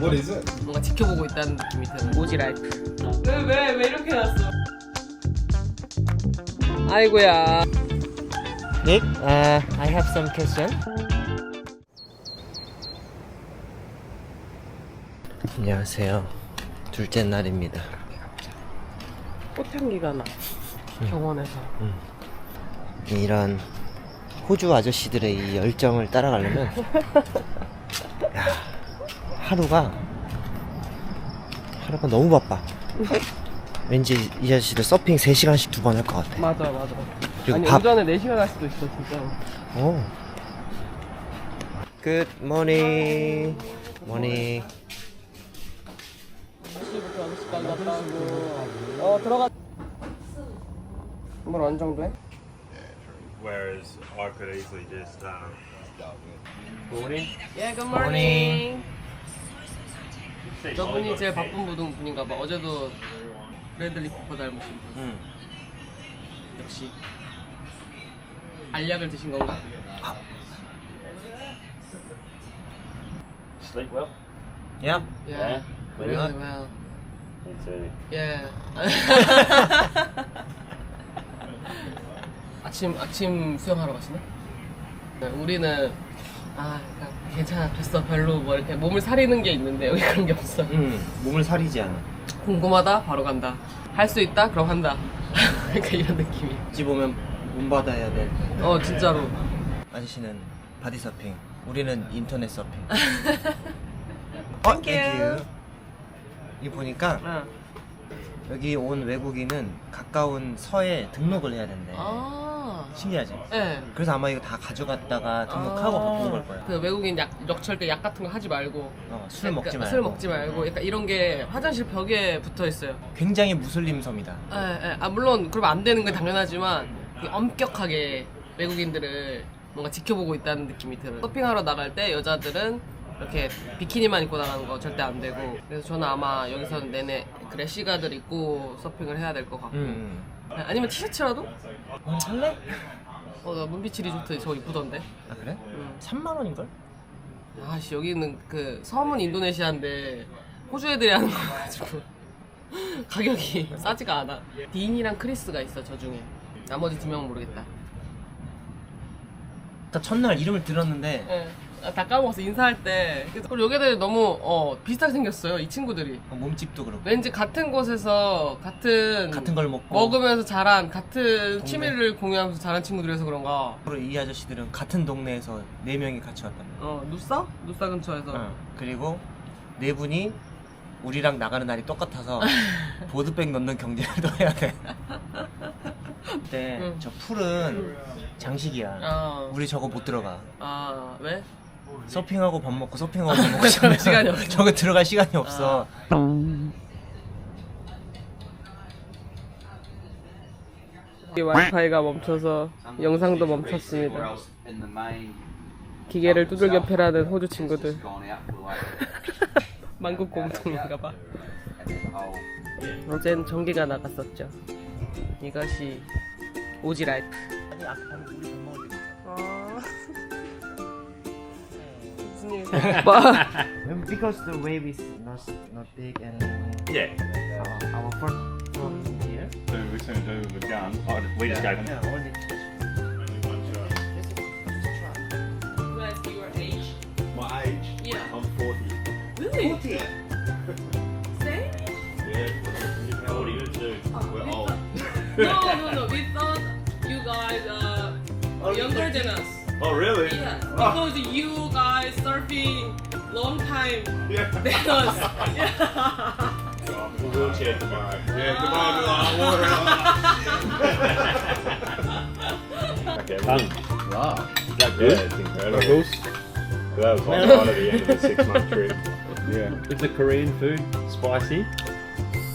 What is it? 뭔가 지켜보고 있다는 느낌이 드는 오지 라이프. 왜 이렇게 났어? 아이고야. Nick, I have some question. 안녕하세요. 둘째 날입니다. 꽃향기가 나. 병원에서. 이런 호주 아저씨들의 이 열정을 따라가려면 야, 하루가 너무 바빠. 왠지 이 아저씨들 서핑 3시간씩 2번 할 것 같아. 맞아. 그리고 아니 밥- 오전에 4시간 할 수도 있어 진짜. 오. Good morning. morning. 아저씨부터 아저씨까지 갔다 오고. 들어가. 뭘 어느 정도 해? Whereas I could easily just morning. 예, good morning. 저분이 제일 바쁜 분인가 봐. 어제도 브래들리 쿠퍼 닮으신 분. 역시 알약을 드신 건가? Sleep well. Yeah. Yeah. Really well. Me too. Yeah. 아침 수영하러 가시네? 네, 우리는 괜찮아 됐어 별로 뭐 이렇게 몸을 사리는 게 있는데 여기 그런 게 없어. 몸을 사리지 않아. 궁금하다 바로 간다. 할 수 있다 그럼 한다. 그러니까 이런 느낌이. 어찌 보면 문 받아야 돼. 진짜로. 아저씨는 바디 서핑, 우리는 인터넷 서핑. Thank you. 이 보니까 여기 온 외국인은 가까운 서에 등록을 해야 된대. 신기하지? 네. 그래서 아마 이거 다 가져갔다가 등록하고 바꾸는 걸 거야. 그 외국인 절대 약 같은 거 하지 말고. 술 먹지 말고. 술 먹지 말고. 약간 이런 게 화장실 벽에 붙어 있어요. 굉장히 무슬림 섬이다. 물론 그러면 안 되는 건 당연하지만 엄격하게 외국인들을 뭔가 지켜보고 있다는 느낌이 들어요. 서핑하러 나갈 때 여자들은 이렇게 비키니만 입고 나가는 거 절대 안 되고. 그래서 저는 아마 여기서는 내내 그 래시가드를 입고 서핑을 해야 될 것 같고. 아니면 티셔츠라도? 살래? 나 문비치 리조트 저거 이쁘던데. 아 그래? 3만 원인걸? 아씨 여기는 그 섬은 인도네시아인데 호주 애들이 하는 거 가지고 가격이 싸지가 않아. 딘이랑 크리스가 있어 저 중에. 나머지 2명은 모르겠다. 딱 첫날 이름을 들었는데 네. 다 까먹었어 인사할 때. 그리고 여기 애들 너무 비슷하게 생겼어요 이 친구들이. 몸집도 그렇고 왠지 같은 곳에서 같은 걸 먹고 먹으면서 자란 같은 취미를 공유하면서 자란 친구들이라서 그런가. 그리고 이 아저씨들은 같은 동네에서 4명이 같이 왔단 말이야. 누싸? 누싸 근처에서. 그리고 4분이 우리랑 나가는 날이 똑같아서 보드백 넣는 경쟁을 또 해야 돼. 근데 저 풀은 장식이야. 우리 저거 못 들어가. 왜? 서핑하고 밥 먹고 서핑하고 밥 먹고 시간이 없어. 저거 들어갈 시간이 없어. 와이파이가 멈춰서 영상도 멈췄습니다. 기계를 두들겨 패라는 호주 친구들. 만국 공통인가봐. 어젠 전기가 나갔었죠. 이것이 오지 라이프. 아니 아까 우리 밥 먹을 때 무슨 일? Because the wave is not big and Yeah. our first here. So we're going to do with a gun. We just go. Yeah, only Can I ask your age? My age? Yeah. I'm 40. Really? Same? Yeah. How old are you too? We're old. No. We thought you guys are younger than us. Oh really? Yeah. Because you guys surfing long time Yeah. than us. Yeah. I'm in a wheelchair tomorrow. Yeah, tomorrow we'll water. Okay. Wow. Is that good? Yeah, it's incredible. That was like right at the end of the 6-month trip. Yeah. Is the Korean food spicy?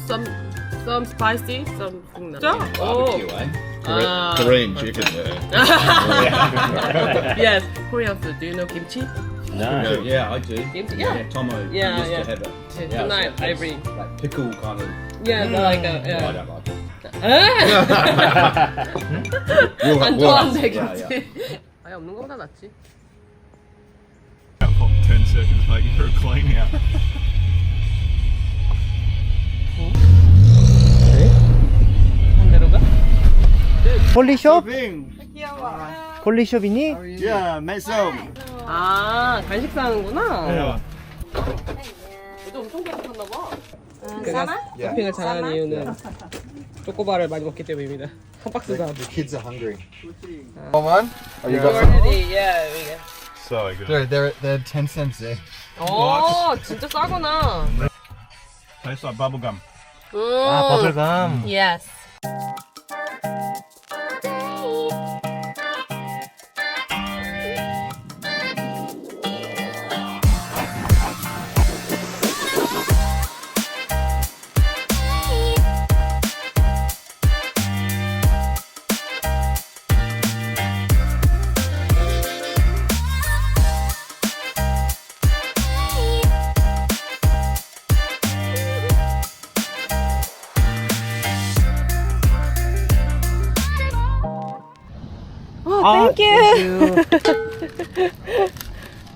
Some spicy, something not. Barbecue, eh? Ah. Korean chicken, Yes, Korean food. Do you know kimchi? No. Yeah, I do. Kimchi? Yeah. Tomo Yeah, used yeah. to have it. Tonight I bring. Like pickle kind of. Yeah, like I yeah. don't like it. 안 좋아한대 야, 김치. 아예 없는 거보다 낫지. 10 seconds making for a clean out. 폴리숍? 귀여워. 폴리숍이니? Yeah, make some. 아, 간식 사는구나. 요즘 엄청 배고팠나 봐. 내가 쇼핑을 잘하는 이유는 초코바를 많이 먹기 때문입니다. 한 박스 사. The kids are hungry. One? Oh, you got some? Already, yeah. So good. Dude, they're 10 cents there. 오, 진짜 싸구나. Tastes like bubblegum. 아, 버블감. Yes. 아, 땡큐.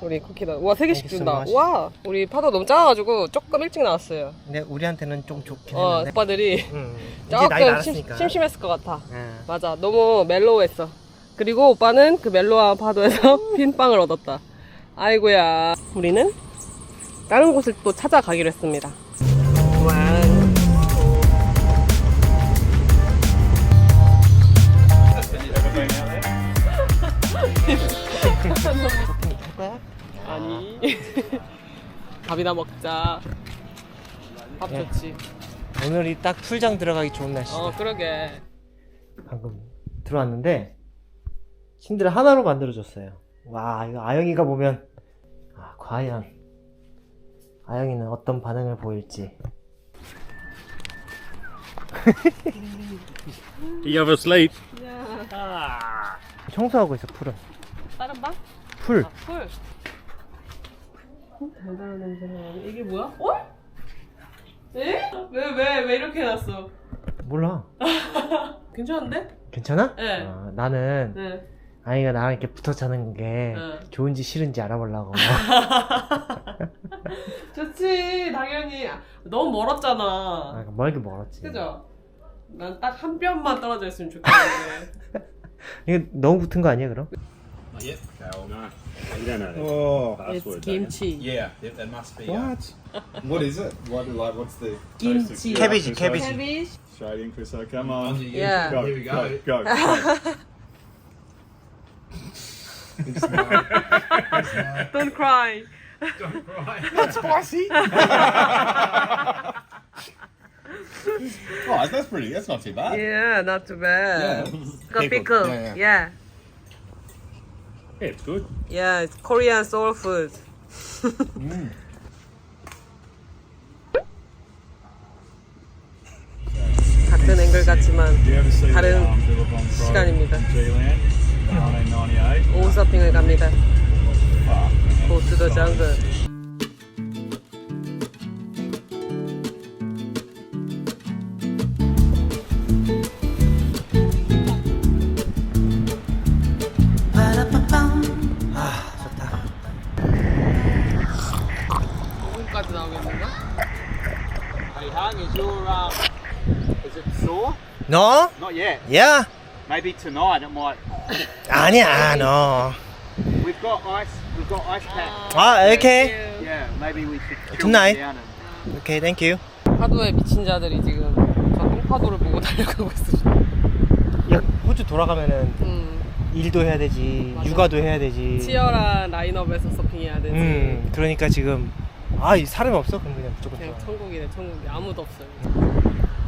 우리 쿠키다. 와, 3개씩 Thank you so 준다. much. 와, 우리 파도 너무 작아가지고 조금 일찍 나왔어요. 근데 우리한테는 좀 좋긴 어, 했는데. 오빠들이 이제 나이 조금 많았으니까. 심심했을 것 같아. 예. 맞아, 너무 멜로우했어. 그리고 오빠는 그 멜로우한 파도에서 빈빵을 얻었다. 아이고야. 우리는 다른 곳을 또 찾아가기로 했습니다. 와. 아니. 밥이나 먹자. 밥 예. 좋지. 오늘이 딱 풀장 들어가기 좋은 날씨다. 어, 그러게. 방금 들어왔는데 침대를 하나로 만들어줬어요. 와, 이거 아영이가 보면 과연 아영이는 어떤 반응을 보일지. You have a sleep. 청소하고 있어. 풀은 다른 방? 풀. 아, 풀. 달달한 냄새가 나네. 이게 뭐야? 어? 에? 왜 이렇게 해놨어? 몰라. 괜찮은데? 괜찮아? 네. 나는 네. 아이가 나랑 이렇게 붙어 자는 게 네. 좋은지 싫은지 알아보려고. 좋지, 당연히. 너무 멀었잖아. 멀긴 멀었지. 그죠? 난 딱 한 뼘만 떨어져 있으면 좋겠는데. 이거 너무 붙은 거 아니야 그럼? Not yet. Oh no. You don't know that. Oh. It's Password, don't you? kimchi. Yeah, there must be. What? What is it? What's the... Kimchi. 캐비지, Chris, 캐비지. Cabbage. Straight in, Chris. Come On on. to you. Yeah. Go, Here we go, go. go, go. Don't cry. Spicy? Oh, that's pretty. That's not too bad. Yeah, not too bad. Yeah. Got pickle. Yeah, Yeah. Yeah, it's good. Yeah, it's Korean soul food. 같은 앵글 같지만 Do you ever see 다른 the Billabong Pro 시간입니다. G-Land? 1998. 오후 서핑을 갑니다. Fuck, man. Go to the jungle. 좋다. 5분까지 나오겠는가? Hey Hung, is it sore? 너? Not yet. 야? Maybe tonight it might. 아니야 너. We've got ice pack. 오케이. Yeah, maybe we should chill Tonight. down and. 오케이, 땡큐. 파도에 미친 자들이 지금 저 똥파도를 보고 달려가고 있어. 야, 호주 돌아가면은 일도 해야 되지, 맞아. 육아도 해야 되지. 치열한 라인업에서 서핑해야 되지. 그러니까 지금 이 사람이 없어? 그럼 그냥 무조건 그냥 들어가. 천국이네, 천국이. 아무도 없어요.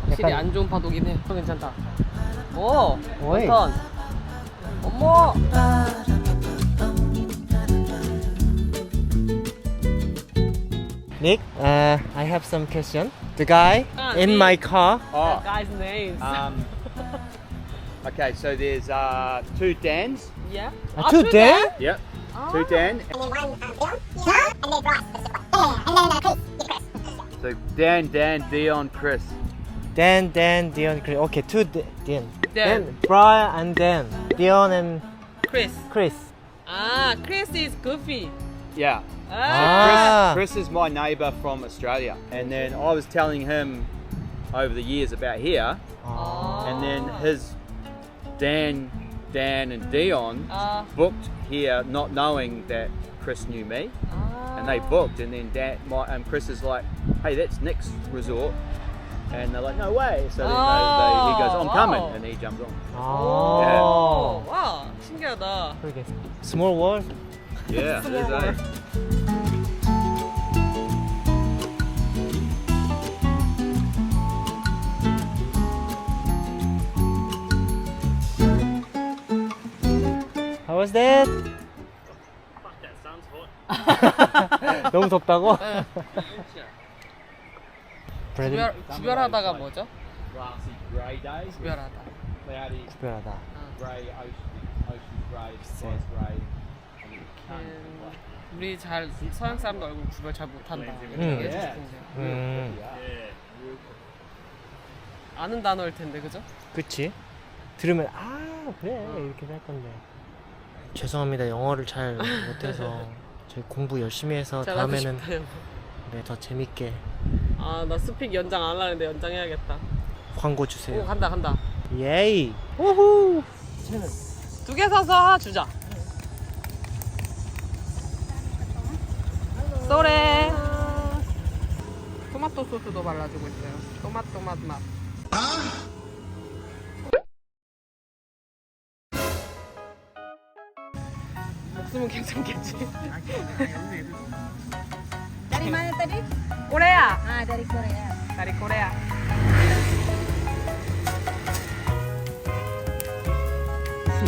확실히 안 좋은 파도긴 해. 괜찮다. 오! 오이. 턴. 어머! Nick, I have some question. The guy in Nick. my car. Oh, Guys' names. okay. So there's two Dans. yeah? two Dan? Yep. Two Dan. So Dan, Dion, Chris. Dan, Dion, Chris. Okay, two Dan. Dan. Brian and Dan. Dion and Chris. Chris. Ah, Chris is goofy. Yeah. Ah. Chris is my neighbour from Australia, and then I was telling him over the years about here, Oh. and then his Dan, and Dion 아, booked here, not knowing that Chris knew me, and they booked. And then Chris is like, "Hey, that's Nick's resort," and they're like, "No way!" So then he goes, "I'm coming," wow. and he jumps on. 오, 와, 신기하다. 그러게. Small world. Yeah, Small it is, eh? How was that? 너무 덥다고? 구별하다가 뭐죠? Glassy grey days, 구별하다. cloudy, 특별하다. grey ocean grey, skies grey. and then sun. 우리 잘 서양 사람도 얼굴 구별 잘 못한다. 음. 얘기해 주셨는데. 아는 단어일 텐데, 그죠? 그치? 들으면 그래 이렇게 할 건데. 죄송합니다. 영어를 잘 못해서 저희 공부 열심히 해서 잘하고 다음에는 싶어요. 네, 더 재밌게 아, 나 스픽 연장 안 하려는데 연장해야겠다. 광고 오, 주세요. 간다. 예이. 우후. 2개 사서 하나 주자. 쏘래. 토마토 소스도 발라주고 있어요. 토마토 맛. 목숨은 괜찮겠지? Dari mana tadi? 코레아. Ah, dari Korea. 다리 코레아.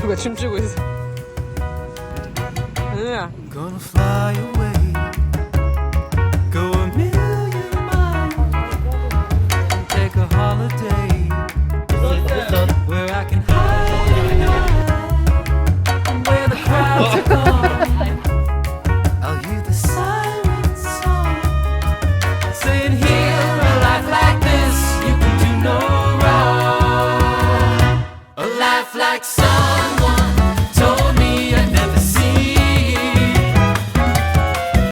누가 춤추고 있어. 응. Gonna fly away, go a million miles, take a holiday.